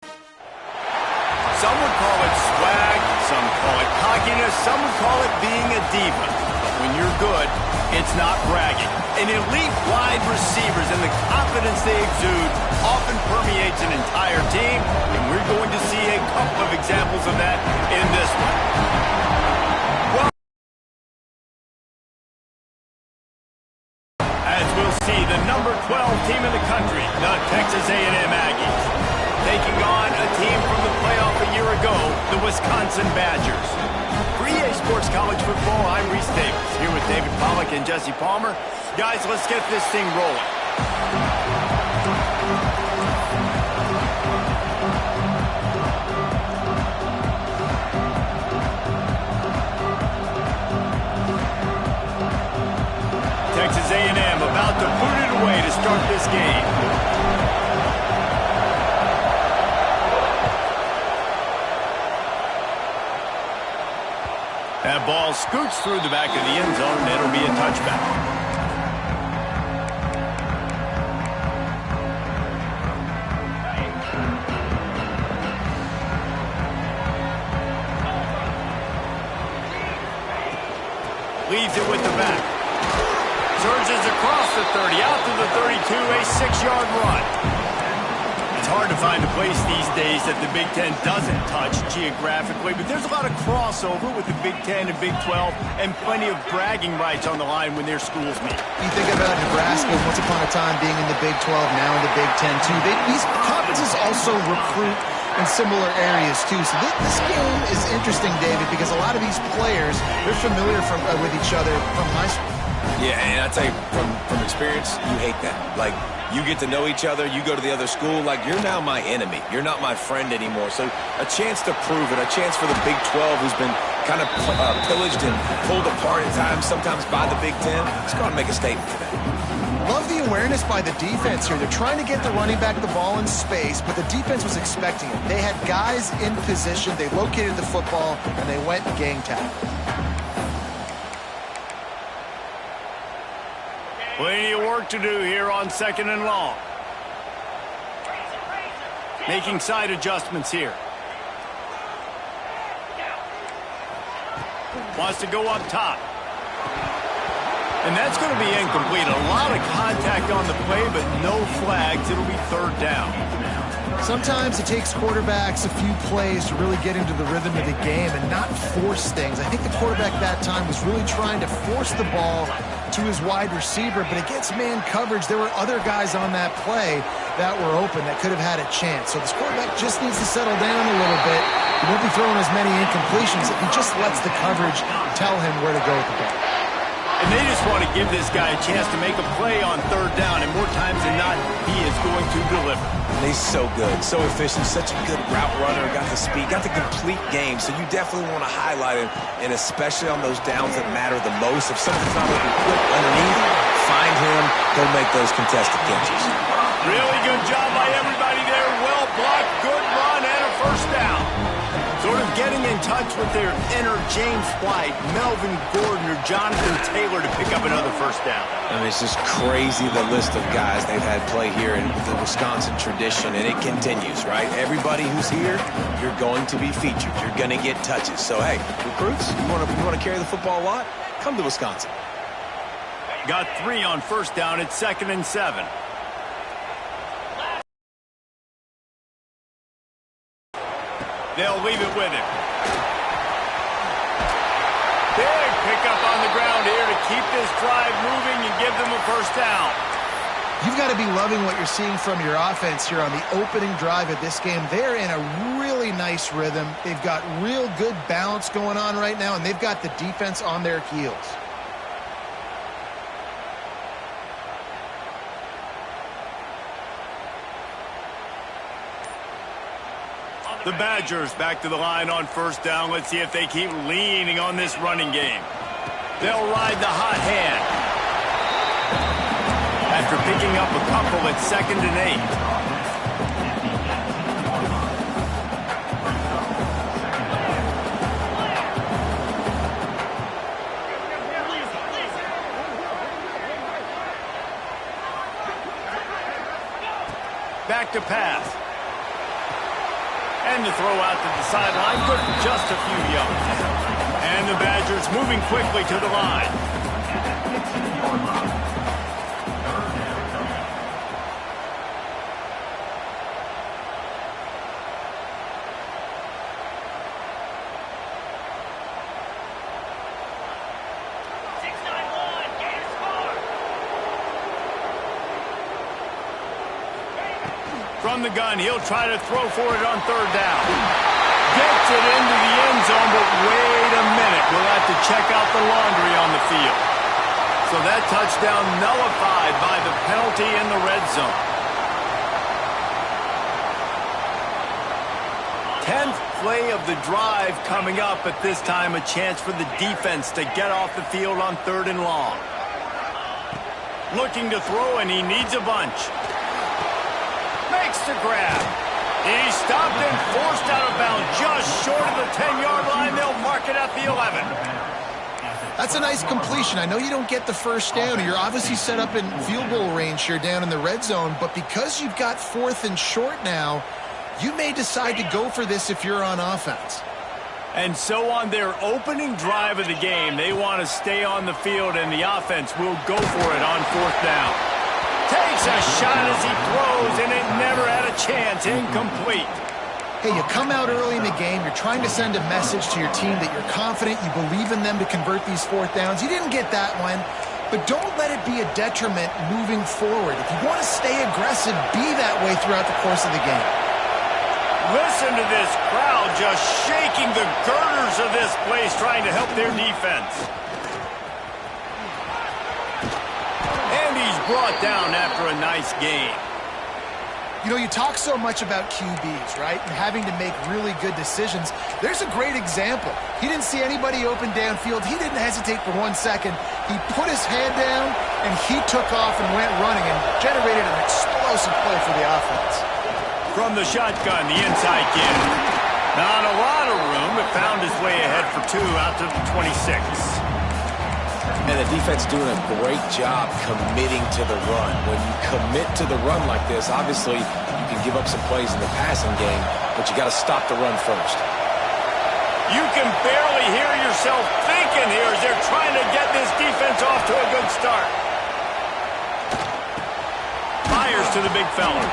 Some would call it swag, some call it cockiness, some would call it being a diva. But when you're good, it's not bragging. An elite wide receivers and the confidence they exude often permeates an entire team, and we're going to see a couple of examples of that in this one. As we'll see, the number 12 team in the country, the Texas A&M Aggies, taking on a team from the playoff a year ago, the Wisconsin Badgers. For EA Sports College Football, I'm Reese Davis, here with David Pollack and Jesse Palmer. Guys, let's get this thing rolling. Texas A&M about to put it away to start this game. That ball scoots through the back of the end zone, and it'll be a touchback. Leaves it with the back. Surges across the 30, out to the 32, a 6-yard run. It's hard to find a place these days that the Big Ten doesn't touch geographically, but there's a lot of crossover with the Big Ten and Big 12 and plenty of bragging rights on the line when their schools meet. You think about Nebraska once upon a time being in the Big 12, now in the Big Ten too. These conferences also recruit in similar areas too. So this game is interesting, David, because a lot of these players, they're familiar with each other from high school. Yeah, and I tell you, from experience, you hate that. Like, you get to know each other, you go to the other school, like, you're now my enemy. You're not my friend anymore. So a chance to prove it, a chance for the Big 12, who's been kind of pillaged and pulled apart at times, sometimes by the Big 10. Let's go and make a statement today. Love the awareness by the defense here. They're trying to get the running back the ball in space, but the defense was expecting it. They had guys in position, they located the football, and they went gang tackle. Plenty of work to do here on 2nd and long. Making side adjustments here. Wants to go up top. And that's going to be incomplete. A lot of contact on the play, but no flags. It'll be 3rd down. Sometimes it takes quarterbacks a few plays to really get into the rhythm of the game and not force things. I think the quarterback that time was really trying to force the ball to his wide receiver, but against man coverage, there were other guys on that play that were open that could have had a chance. So this quarterback just needs to settle down a little bit. He won't be throwing as many incompletions if he just lets the coverage tell him where to go with the ball. And they just want to give this guy a chance to make a play on 3rd down, and more times than not, he is going to deliver. And he's so good, so efficient, such a good route runner, got the speed, got the complete game, so you definitely want to highlight him, and especially on those downs that matter the most. If something's not looking quick underneath, find him, go make those contested catches. Really good job by everybody there. Well blocked, good run, and a 1st down. Sort of getting in touch with their inner James White, Melvin Gordon, or Jonathan Taylor to pick up another 1st down. I mean, it's just crazy the list of guys they've had play here in the Wisconsin tradition, and it continues, right? Everybody who's here, you're going to be featured. You're going to get touches. So, hey, recruits, you want to carry the football a lot? Come to Wisconsin. Got 3 on 1st down. It's 2nd and 7. They'll leave it with him. Big pickup on the ground here to keep this drive moving and give them a 1st down. You've got to be loving what you're seeing from your offense here on the opening drive of this game. They're in a really nice rhythm. They've got real good balance going on right now, and they've got the defense on their heels. The Badgers back to the line on 1st down. Let's see if they keep leaning on this running game. They'll ride the hot hand. After picking up a couple at 2nd and 8. Back to pass. And the throw out to the sideline, good for just a few yards. And the Badgers moving quickly to the line. From the gun, he'll try to throw for it on third down. Gets it into the end zone, but wait a minute. We'll have to check out the laundry on the field. So that touchdown nullified by the penalty in the red zone. 10th play of the drive coming up, at this time a chance for the defense to get off the field on 3rd and long. Looking to throw, and he needs a bunch. Makes the grab. He stopped and forced out of bounds just short of the 10-yard line. They'll mark it at the 11. That's a nice completion. I know you don't get the first down. You're obviously set up in field goal range here down in the red zone, but because you've got 4th and short now, you may decide to go for this if you're on offense. And so on their opening drive of the game, they want to stay on the field, and the offense will go for it on 4th down. Takes a shot as he throws, and it never had a chance. Incomplete. Hey, you come out early in the game, you're trying to send a message to your team that you're confident, you believe in them to convert these 4th downs. You didn't get that one, but don't let it be a detriment moving forward. If you want to stay aggressive, be that way throughout the course of the game. Listen to this crowd just shaking the girders of this place, trying to help their defense. And he's brought down after a nice game. You know, you talk so much about QBs, right? And having to make really good decisions. There's a great example. He didn't see anybody open downfield. He didn't hesitate for 1 second. He put his head down, and he took off and went running and generated an explosive play for the offense. From the shotgun, the inside kid. Not a lot of room, but found his way ahead for 2 out to the 26. And the defense doing a great job committing to the run. When you commit to the run like this, obviously you can give up some plays in the passing game, but you got to stop the run first. You can barely hear yourself thinking here as they're trying to get this defense off to a good start. Fires to the big fella.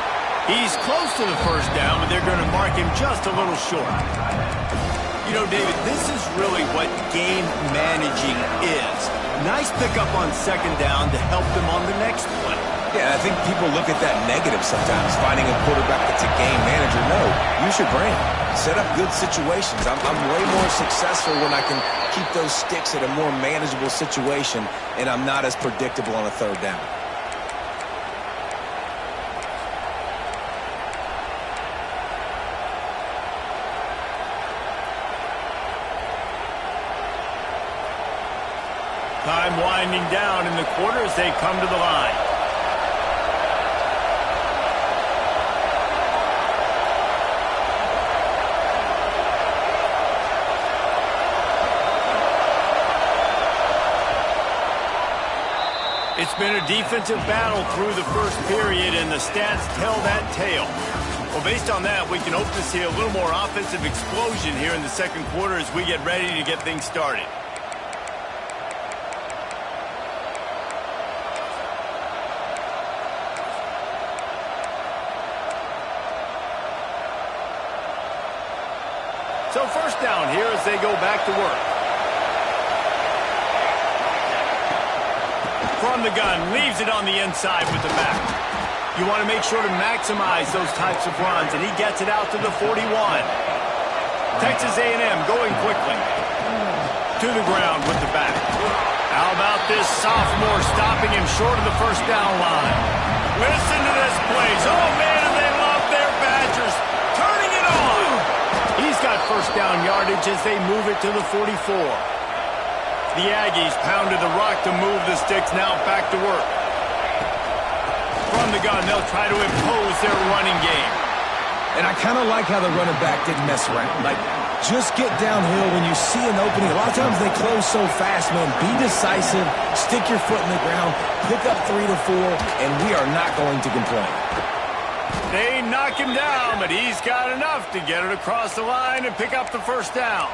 He's close to the first down, but they're going to mark him just a little short. You know, David, this is really what game managing is. Nice pickup on 2nd down to help them on the next play. Yeah, I think people look at that negative sometimes, finding a quarterback that's a game manager. No, use your brain. Set up good situations. I'm way more successful when I can keep those sticks at a more manageable situation, and I'm not as predictable on a 3rd down. Time winding down in the quarter as they come to the line. It's been a defensive battle through the first period, and the stats tell that tale. Well, based on that, we can hope to see a little more offensive explosion here in the 2nd quarter as we get ready to get things started. So 1st down here as they go back to work. From the gun, leaves it on the inside with the back. You want to make sure to maximize those types of runs, and he gets it out to the 41. Texas A&M going quickly. To the ground with the back. How about this sophomore stopping him short of the 1st down line? Listen to this place. Oh, man, and they love their Badgers. Turning it on. He's got 1st down yardage as they move it to the 44. The Aggies pounded the rock to move the sticks, now back to work. From the gun, they'll try to impose their running game. And I kind of like how the running back didn't mess around. Like, just get downhill when you see an opening. A lot of times they close so fast, man. Be decisive, stick your foot in the ground, pick up 3 to 4, and we are not going to complain. They knock him down, but he's got enough to get it across the line and pick up the first down.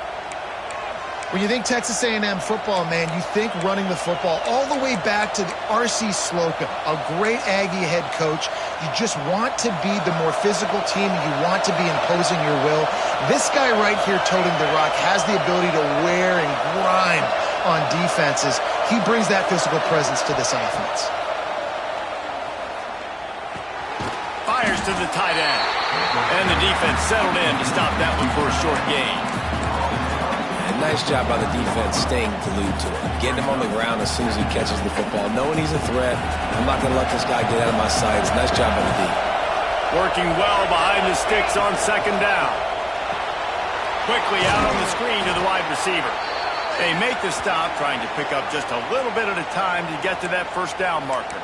When you think Texas A&M football, man, you think running the football all the way back to the R.C. Slocum, a great Aggie head coach. You just want to be the more physical team. You want to be imposing your will. This guy right here toting the rock has the ability to wear and grind on defenses. He brings that physical presence to this offense. Fires to the tight end. And the defense settled in to stop that one for a short gain. Nice job by the defense staying glued to him. Getting him on the ground as soon as he catches the football. Knowing he's a threat. I'm not going to let this guy get out of my sights. Nice job by the D. Working well behind the sticks on second down. Quickly out on the screen to the wide receiver. They make the stop, trying to pick up just a little bit at a time to get to that first down marker.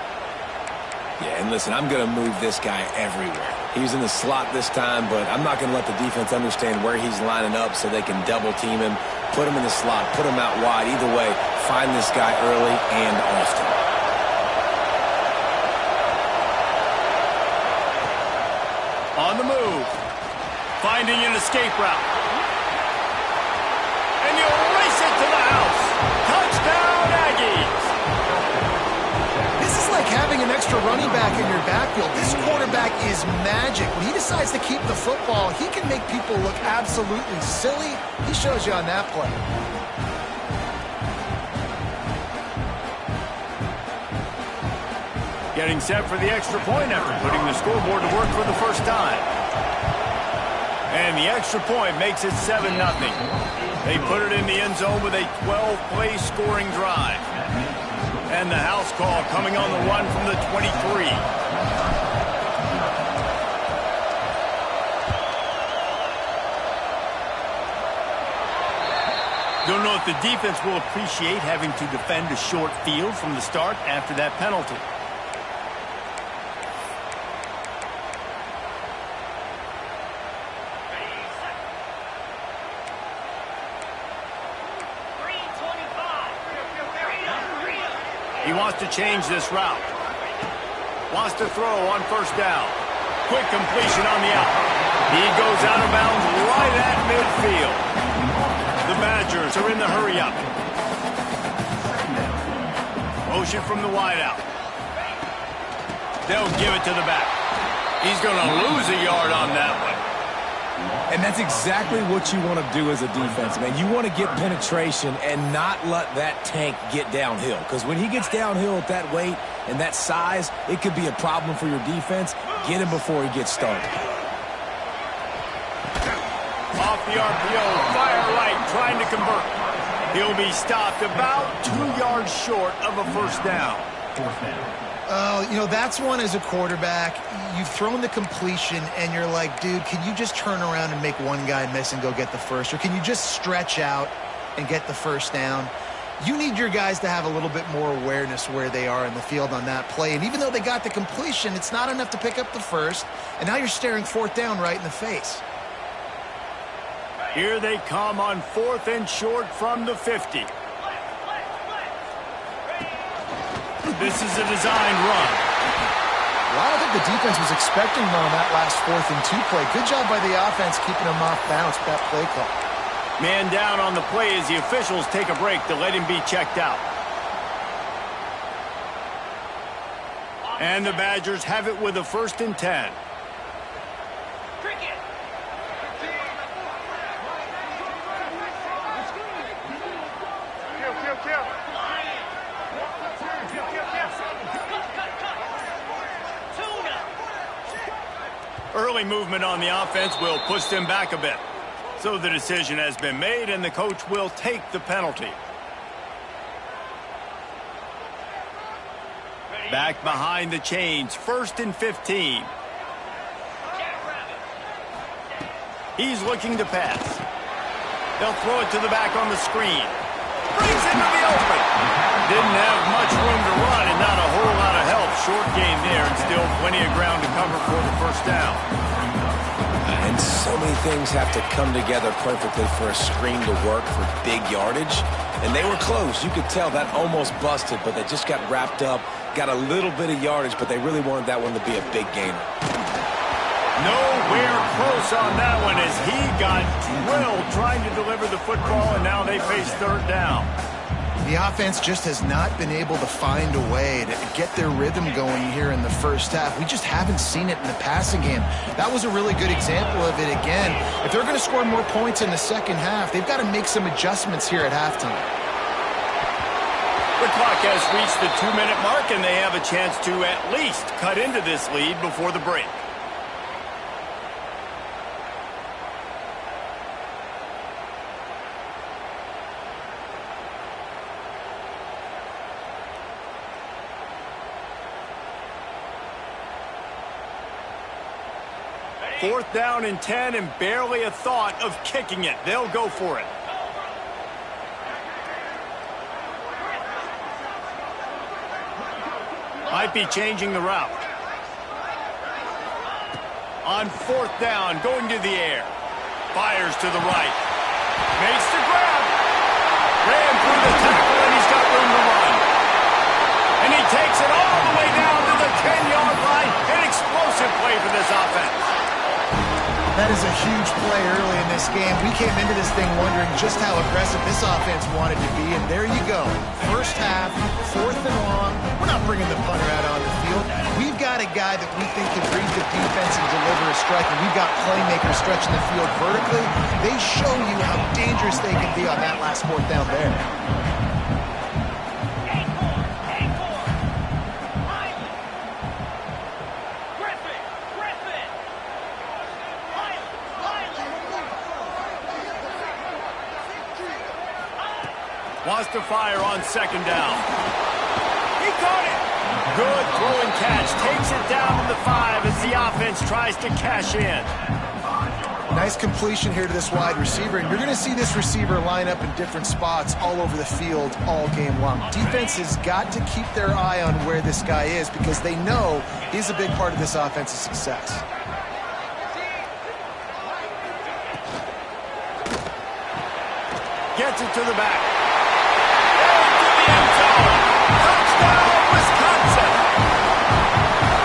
Yeah, and listen, I'm going to move this guy everywhere. He's in the slot this time, but I'm not going to let the defense understand where he's lining up so they can double team him, put him in the slot, put him out wide. Either way, find this guy early and often. On the move. Finding an escape route. And you'll race it to the house. Touchdown, Aggies. This is like having an extra running back in your backfield. This quarterback is magic. When he decides to keep the football, he can make people look absolutely silly. He shows you on that play. Getting set for the extra point after putting the scoreboard to work for the first time. And the extra point makes it 7-0. They put it in the end zone with a 12-play scoring drive. And the house call coming on the run from the 23. Don't know if the defense will appreciate having to defend a short field from the start after that penalty. He wants to change this route. Wants to throw on first down. Quick completion on the out. He goes out of bounds right at midfield. The Badgers are in the hurry-up. Motion from the wideout. They'll give it to the back. He's going to lose a yard on that one. And that's exactly what you want to do as a defense, man. You want to get penetration and not let that tank get downhill. Because when he gets downhill at that weight and that size, it could be a problem for your defense. Get him before he gets started. Off the RPO, fire right, trying to convert. He'll be stopped about 2 yards short of a first down. Oh, you know, that's one as a quarterback. You've thrown the completion, and you're like, dude, can you just turn around and make one guy miss and go get the first? Or can you just stretch out and get the first down? You need your guys to have a little bit more awareness where they are in the field on that play. And even though they got the completion, it's not enough to pick up the first. And now you're staring fourth down right in the face. Here they come on 4th and short from the 50. This is a designed run. Well, I don't think the defense was expecting one on that last 4th and 2 play. Good job by the offense keeping them off balance with that play call. Man down on the play as the officials take a break to let him be checked out. And the Badgers have it with a 1st and 10. Early movement on the offense will push them back a bit. So the decision has been made, and the coach will take the penalty. Back behind the chains, 1st and 15. He's looking to pass. They'll throw it to the back on the screen. Brings into the open. Didn't have much room to run and not a whole lot of help. Short game there and still plenty of ground to cover for the first down. And so many things have to come together perfectly for a screen to work for big yardage. And they were close. You could tell that almost busted, but they just got wrapped up, got a little bit of yardage, but they really wanted that one to be a big gainer. Nowhere close on that one as he got drilled trying to deliver the football, and now they face third down. The offense just has not been able to find a way to get their rhythm going here in the first half. We just haven't seen it in the passing game. That was a really good example of it again. If they're going to score more points in the second half, they've got to make some adjustments here at halftime. The clock has reached the 2-minute mark, and they have a chance to at least cut into this lead before the break. Fourth down and 10, and barely a thought of kicking it. They'll go for it. Might be changing the route. On fourth down, going to the air. Fires to the right. Makes the grab. Ran through the tackle, and he's got room to run. And he takes it all the way down to the 10-yard line. An explosive play for this offense. That is a huge play early in this game. We came into this thing wondering just how aggressive this offense wanted to be, and there you go. First half, fourth and long. We're not bringing the punter out on the field. We've got a guy that we think can read the defense and deliver a strike, and we've got playmakers stretching the field vertically. They show you how dangerous they can be on that last fourth down there. Wants to fire on second down. He caught it. Good throw and catch. Takes it down to the 5 as the offense tries to cash in. Nice completion here to this wide receiver, and you're going to see this receiver line up in different spots all over the field all game long. Defense has got to keep their eye on where this guy is because they know he's a big part of this offense's success. Gets it to the back.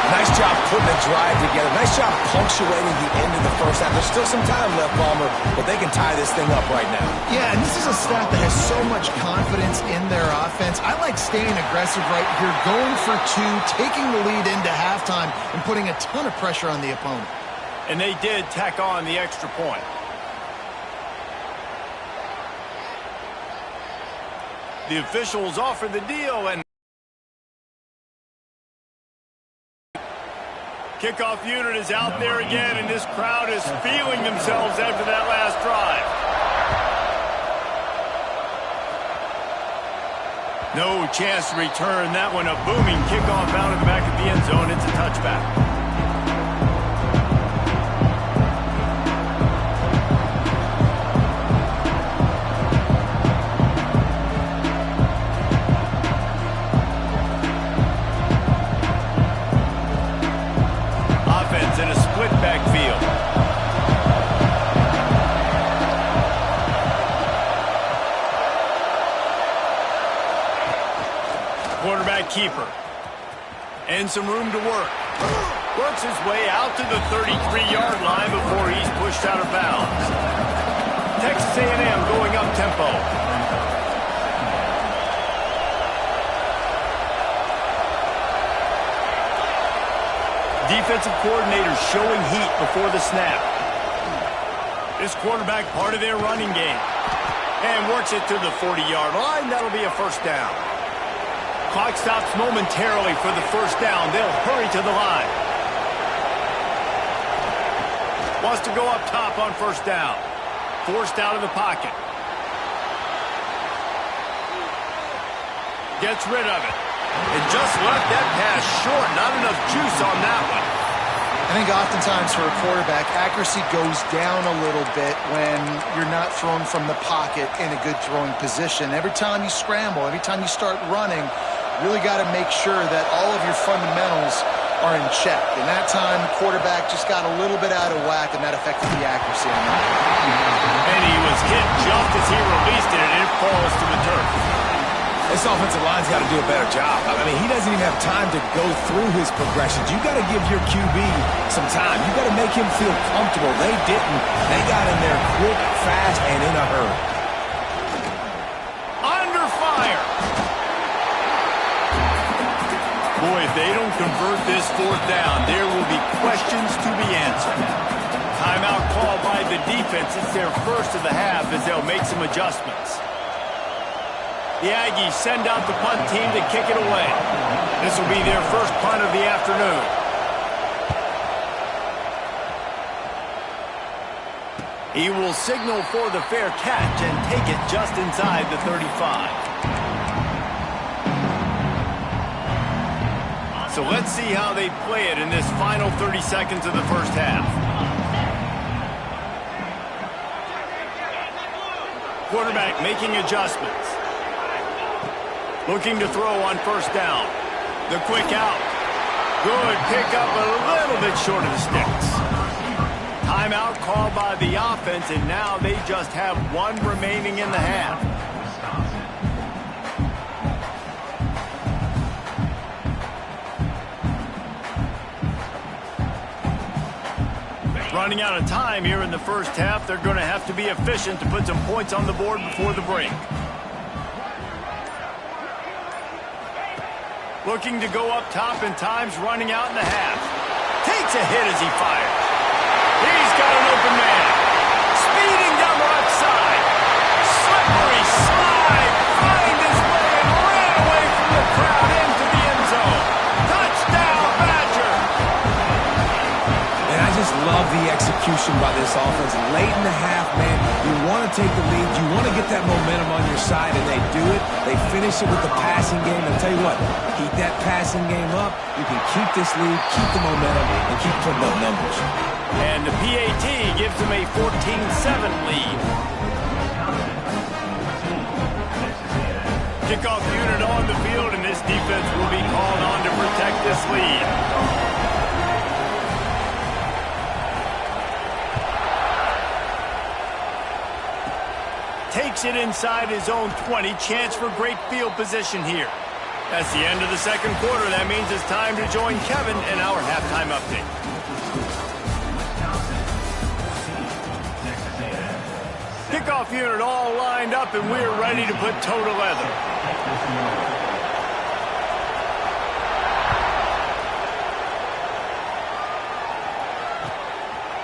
Nice job putting the drive together. Nice job punctuating the end of the first half. There's still some time left, Palmer, but they can tie this thing up right now. Yeah, and this is a staff that has so much confidence in their offense. I like staying aggressive right here, going for two, taking the lead into halftime, and putting a ton of pressure on the opponent. And they did tack on the extra point. The officials offer the deal, and kickoff unit is out there again, and this crowd is feeling themselves after that last drive. No chance to return that one. A booming kickoff out of the back of the end zone. It's a touchback. In a split backfield. Quarterback keeper. And some room to work. Works his way out to the 33-yard line before he's pushed out of bounds. Texas A&M going up tempo. Defensive coordinator showing heat before the snap. This quarterback part of their running game. And works it to the 40-yard line. That'll be a first down. Clock stops momentarily for the first down. They'll hurry to the line. Wants to go up top on first down. Forced out of the pocket. Gets rid of it. And just left that pass short. Not enough juice on that one. I think oftentimes for a quarterback, accuracy goes down a little bit when you're not thrown from the pocket in a good throwing position. Every time you scramble, every time you start running, you really got to make sure that all of your fundamentals are in check. And that time, the quarterback just got a little bit out of whack, and that affected the accuracy on that. And he was hit just as he released it, and it falls to the turf. And This offensive line's got to do a better job. I mean, he doesn't even have time to go through his progressions. You got to give your QB some time. You got to make him feel comfortable. They didn't. They got in there quick, fast, and in a hurry. Under fire. Boy, if they don't convert this fourth down, there will be questions to be answered. Timeout called by the defense. It's their first of the half as they'll make some adjustments. The Aggies send out the punt team to kick it away. This will be their first punt of the afternoon. He will signal for the fair catch and take it just inside the 35. So let's see how they play it in this final 30 seconds of the first half. Quarterback making adjustments. Looking to throw on first down. The quick out. Good pickup, a little bit short of the sticks. Timeout called by the offense, and now they just have one remaining in the half. Running out of time here in the first half. They're going to have to be efficient to put some points on the board before the break. Looking to go up top, and time's running out in the half. Takes a hit as he fires. He's got an open man. Speeding down the left side. Slippery slide. Find his way and ran away from the crowd into the end zone. Touchdown, Badger. And I just love the execution by this offense. Late in the half, man, you want to take the lead. You want to get that momentum on your side, and they do it. They finish it with the passing game. And I'll tell you what, keep that passing game up. You can keep this lead, keep the momentum, and keep putting up numbers. And the PAT gives them a 14-7 lead. Kickoff unit on the field, and this defense will be called on to protect this lead. Takes it inside his own 20. Chance for great field position here. That's the end of the second quarter. That means it's time to join Kevin in our halftime update. Kickoff unit all lined up, and we're ready to put toe to leather.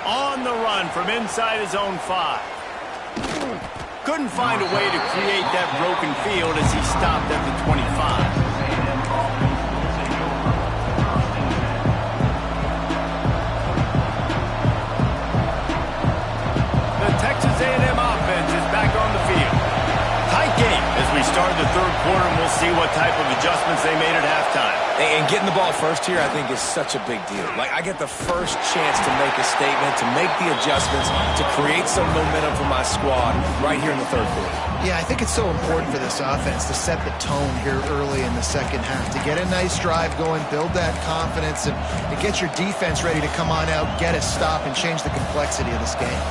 On the run from inside his own 5. Couldn't find a way to create that broken field as he stopped at the 25. Texas A&M offense is back on the field. Tight game as we start the third quarter, and we'll see what type of adjustments they made at halftime. And getting the ball first here, I think, is such a big deal. Like, I get the first chance to make a statement, to make the adjustments, to create some momentum for my squad right here in the third quarter. Yeah, I think it's so important for this offense to set the tone here early in the second half, to get a nice drive going, build that confidence, and get your defense ready to come on out, get a stop, and change the complexity of this game.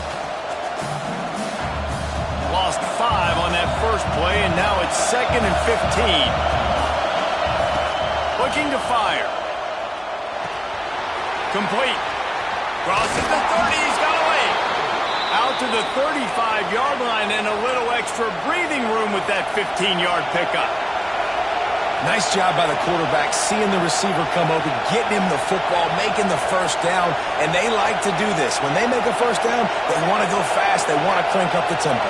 Lost 5 on that first play, and now it's 2nd and 15. Looking to fire. Complete. Crosses the 30. He's got away. Out to the 35-yard line, and a little extra breathing room with that 15-yard pickup. Nice job by the quarterback, seeing the receiver come open, getting him the football, making the first down, and they like to do this. When they make a first down, they want to go fast. They want to crank up the tempo.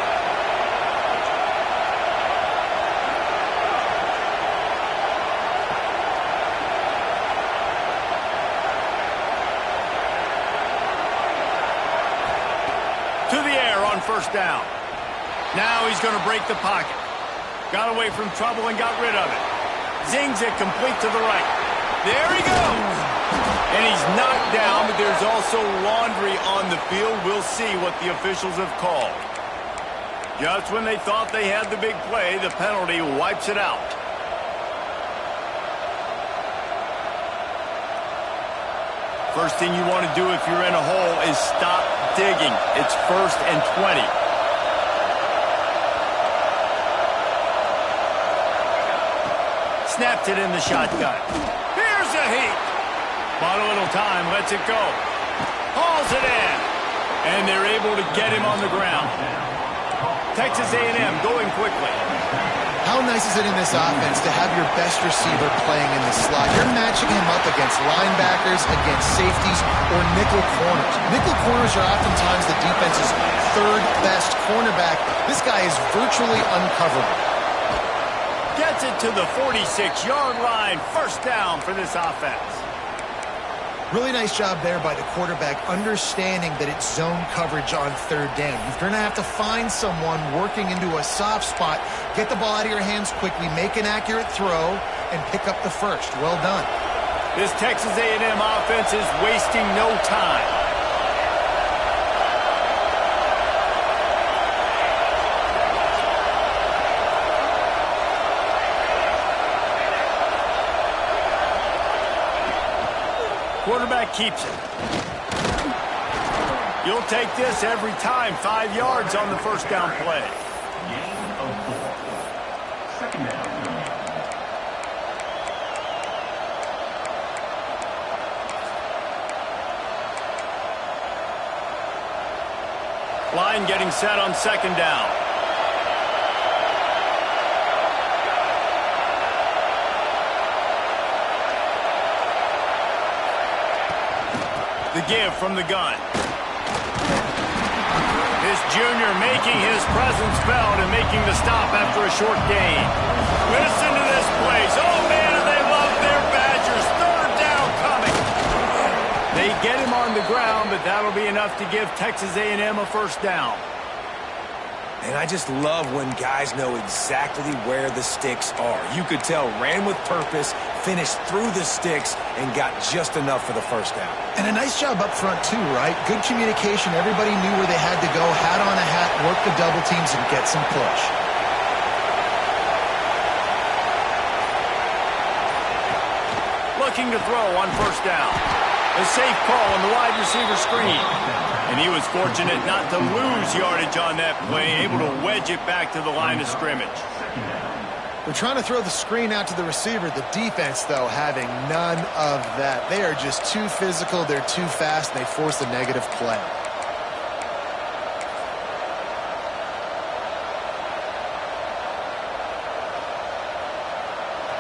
First down. Now he's going to break the pocket. Got away from trouble and got rid of it. Zings it complete to the right. There he goes. And he's knocked down, but there's also laundry on the field. We'll see what the officials have called. Just when they thought they had the big play, the penalty wipes it out. First thing you want to do if you're in a hole is stop digging. It's 1st and 20. snaps it in the shotgun. Here's a heat. Bought a little time, lets it go. Hauls it in. And they're able to get him on the ground. Texas A&M going quickly. How nice is it in this offense to have your best receiver playing in the slot? You're matching him up against linebackers, against safeties, or nickel corners. Nickel corners are oftentimes the defense's third best cornerback. This guy is virtually uncoverable. Gets it to the 46-yard line. First down for this offense. Really nice job there by the quarterback, understanding that it's zone coverage on third down. You're going to have to find someone working into a soft spot, get the ball out of your hands quickly, make an accurate throw, and pick up the first. Well done. This Texas A&M offense is wasting no time. Quarterback keeps it. You'll take this every time. 5 yards on the first down play. Gain of 4. Second down. Line getting set on second down. The give from the gun. This junior making his presence felt and making the stop after a short gain. Listen to this place. Oh, man, do they love their Badgers. Third down coming. They get him on the ground, but that'll be enough to give Texas A&M a first down. And I just love when guys know exactly where the sticks are. You could tell ran with purpose, finished through the sticks, and got just enough for the first down. And a nice job up front, too, right? Good communication. Everybody knew where they had to go, hat on a hat, work the double teams, and get some push. Looking to throw on first down. A safe call on the wide receiver screen. And he was fortunate not to lose yardage on that play, able to wedge it back to the line of scrimmage. They're trying to throw the screen out to the receiver. The defense, though, having none of that. They are just too physical. They're too fast. And they force a negative play.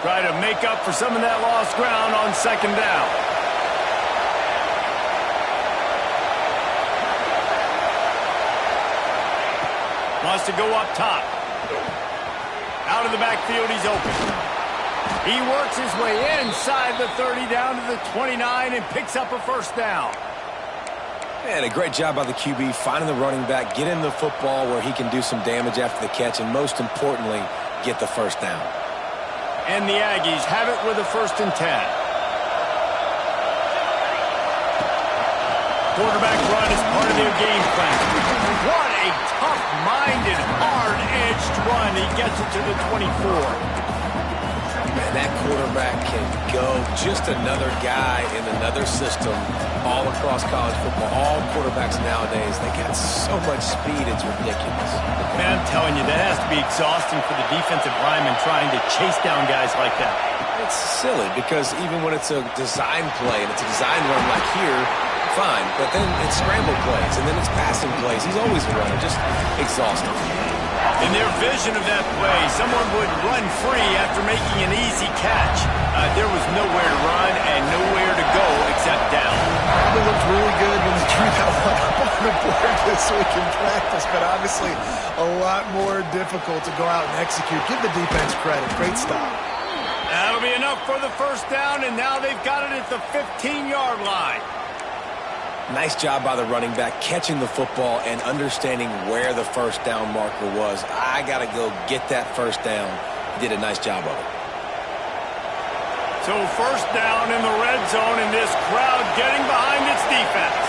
Try to make up for some of that lost ground on second down. Wants to go up top. Out of the backfield, he's open. He works his way inside the 30 down to the 29 and picks up a first down. And a great job by the QB finding the running back, get him the football where he can do some damage after the catch, and most importantly, get the first down. And the Aggies have it with a 1st and 10. Quarterback run is part of their game plan. What a tough-minded, hard-edged run. He gets it to the 24. Man, that quarterback can go. Just another guy in another system all across college football. All quarterbacks nowadays, they got so much speed, it's ridiculous. Man, I'm telling you, that has to be exhausting for the defensive lineman trying to chase down guys like that. It's silly because even when it's a design play and it's a design run like here, fine, but then it's scramble plays, and then it's passing plays. He's always a runner, just exhausting. In their vision of that play, someone would run free after making an easy catch. There was nowhere to run and nowhere to go except down. Probably looked really good when they drew that one up on the board this week in practice, but obviously a lot more difficult to go out and execute. Give the defense credit. Great stop. That'll be enough for the first down, and now they've got it at the 15-yard line. Nice job by the running back catching the football and understanding where the first down marker was. I got to go get that first down. He did a nice job of it. So first down in the red zone, and this crowd getting behind its defense.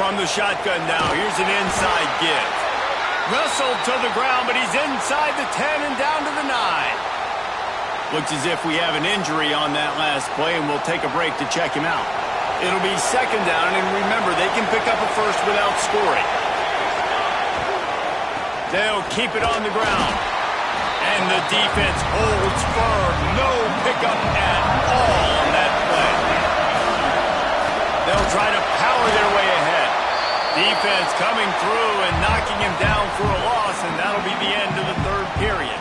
From the shotgun now, here's an inside give. Wrestled to the ground, but he's inside the 10 and down to the 9. Looks as if we have an injury on that last play, and we'll take a break to check him out. It'll be second down, and remember, they can pick up a first without scoring. They'll keep it on the ground. And the defense holds firm. No pickup at all on that play. They'll try to power their way ahead. Defense coming through and knocking him down for a loss, and that'll be the end of the third period.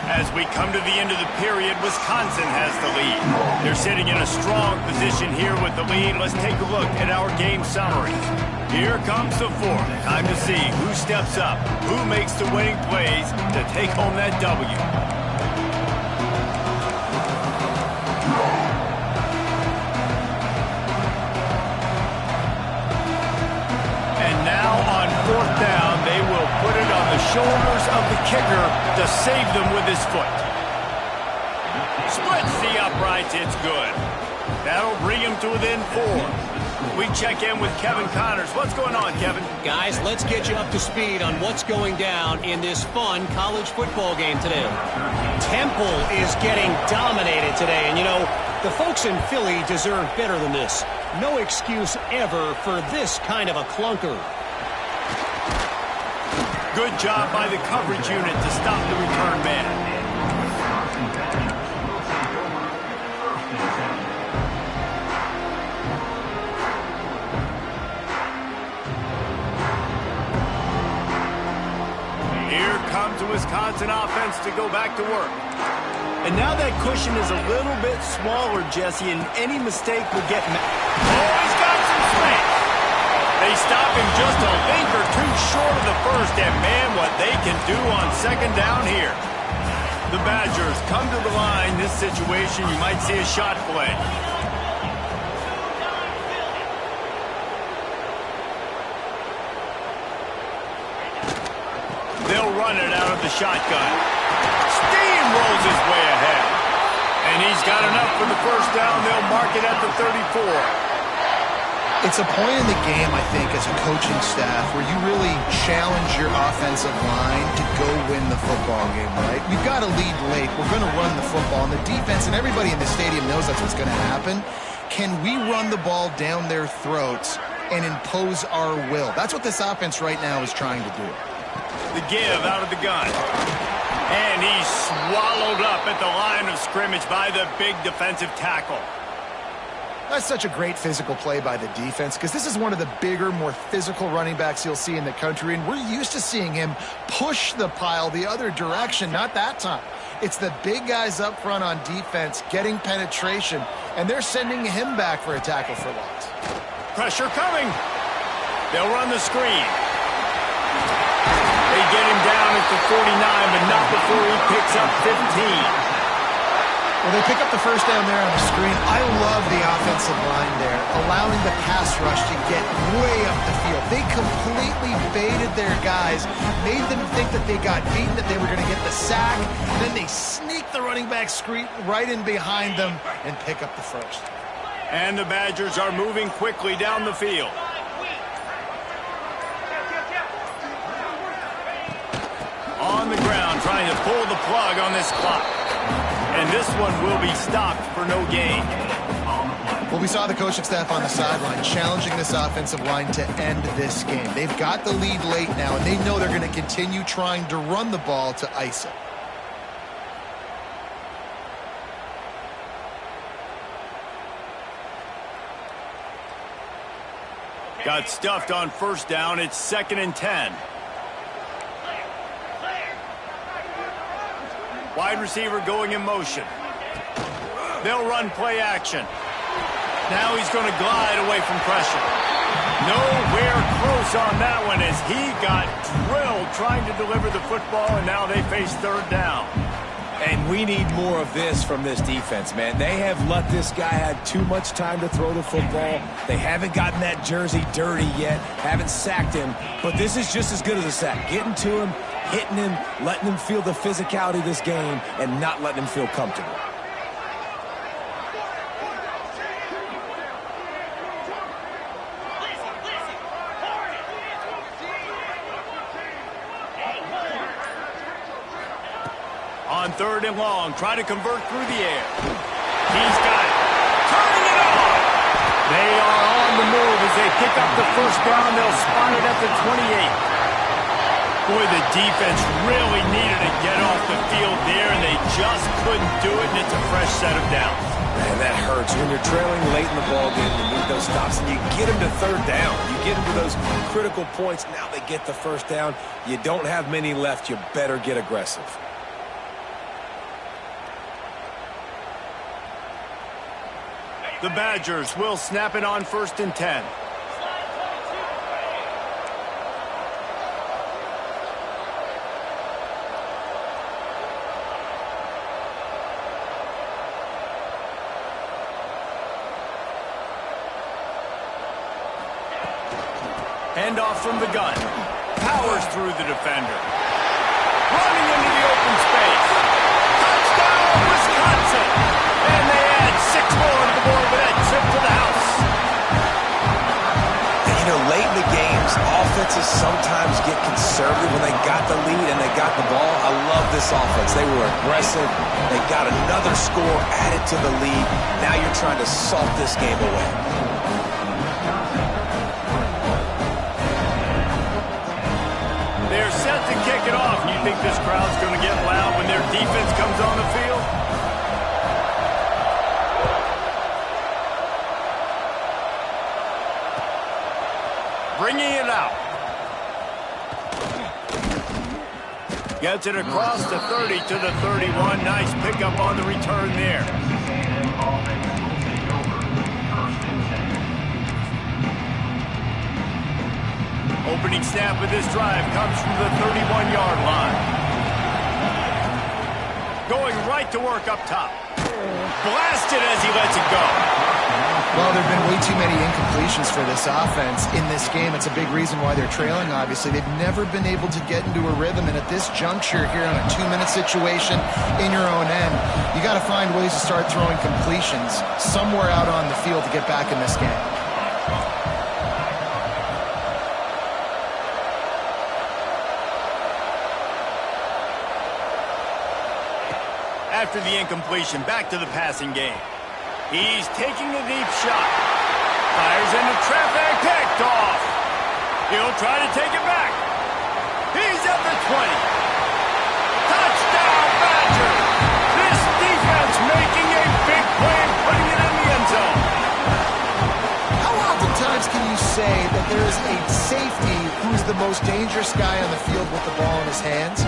As we come to the end of the period, Wisconsin has the lead. They're sitting in a strong position here with the lead. Let's take a look at our game summary. Here comes the fourth. Time to see who steps up, who makes the winning plays to take home that W. And now on fourth down, they will put it on the shoulders of the kicker to save them with his foot. Splits the uprights, it's good. That'll bring him to within 4. We check in with Kevin Connors. What's going on, Kevin? Guys, let's get you up to speed on what's going down in this fun college football game today. Temple is getting dominated today, and you know, the folks in Philly deserve better than this. No excuse ever for this kind of a clunker. Good job by the coverage unit to stop the return man. Here comes the Wisconsin offense to go back to work. And now that cushion is a little bit smaller, Jesse, and any mistake will get... Oh, he's got some space. They stop him just a link or two short of the first, and man, what they can do on second down here. The Badgers come to the line. This situation, you might see a shot play. They'll run it out of the shotgun. Steamrolls his way ahead. And he's got enough for the first down. They'll mark it at the 34. It's a point in the game, I think, as a coaching staff where you really challenge your offensive line to go win the football game, right? We've got to lead late. We're going to run the football. And the defense and everybody in the stadium knows that's what's going to happen. Can we run the ball down their throats and impose our will? That's what this offense right now is trying to do. The give out of the gun. And he's swallowed up at the line of scrimmage by the big defensive tackle. That's such a great physical play by the defense because this is one of the bigger, more physical running backs you'll see in the country, and we're used to seeing him push the pile the other direction. Not that time. It's the big guys up front on defense getting penetration, and they're sending him back for a tackle for loss. Pressure coming. They'll run the screen. They get him down at the 49, but not before he picks up 15. Well, they pick up the first down there on the screen. I love the offensive line there, allowing the pass rush to get way up the field. They completely baited their guys, made them think that they got beaten, that they were going to get the sack, and then they sneak the running back screen right in behind them and pick up the first. And the Badgers are moving quickly down the field. On the ground, trying to pull the plug on this clock. And this one will be stopped for no gain. Well, we saw the coaching staff on the sideline challenging this offensive line to end this game. They've got the lead late now, and they know they're going to continue trying to run the ball to ice it. Got stuffed on first down. It's 2nd and 10. Wide receiver going in motion. They'll run play action. Now he's going to glide away from pressure. Nowhere close on that one as he got drilled trying to deliver the football, and now they face third down. And we need more of this from this defense, man. They have let this guy have too much time to throw the football. They haven't gotten that jersey dirty yet, haven't sacked him, but this is just as good as a sack. Getting to him, hitting him, letting him feel the physicality of this game, and not letting him feel comfortable. On 3rd and long, try to convert through the air. He's got it. Turning it on. They are on the move as they pick up the first down. They'll spot it at the 28. Boy, the defense really needed to get off the field there, and they just couldn't do it, and it's a fresh set of downs. Man, that hurts. When you're trailing late in the ballgame, you need those stops, and you get them to third down. You get them to those critical points. Now they get the first down. You don't have many left. You better get aggressive. The Badgers will snap it on 1st and 10. Handoff from the gun. Powers through the defender. Running into the open space. Touchdown, Wisconsin! And they add 6 more to the board with that trip to the house. And, you know, late in the games, offenses sometimes get conservative when they got the lead and they got the ball. I love this offense. They were aggressive. They got another score added to the lead. Now you're trying to salt this game away. They're set to kick it off. You think this crowd's going to get loud when their defense comes on the field? Bringing it out. Gets it across the 30 to the 31. Nice pickup on the return there. Opening snap of this drive comes from the 31-yard line. Going right to work up top. Blasted as he lets it go. Well, there have been way too many incompletions for this offense in this game. It's a big reason why they're trailing, obviously. They've never been able to get into a rhythm, and at this juncture here on a 2-minute situation in your own end, you got to find ways to start throwing completions somewhere out on the field to get back in this game. After the incompletion, back to the passing game. He's taking a deep shot. Fires into traffic, picked off. He'll try to take it back. He's at the 20. Touchdown, Badgers! This defense making a big play and putting it in the end zone. How oftentimes can you say that there is a safety who's the most dangerous guy on the field with the ball in his hands?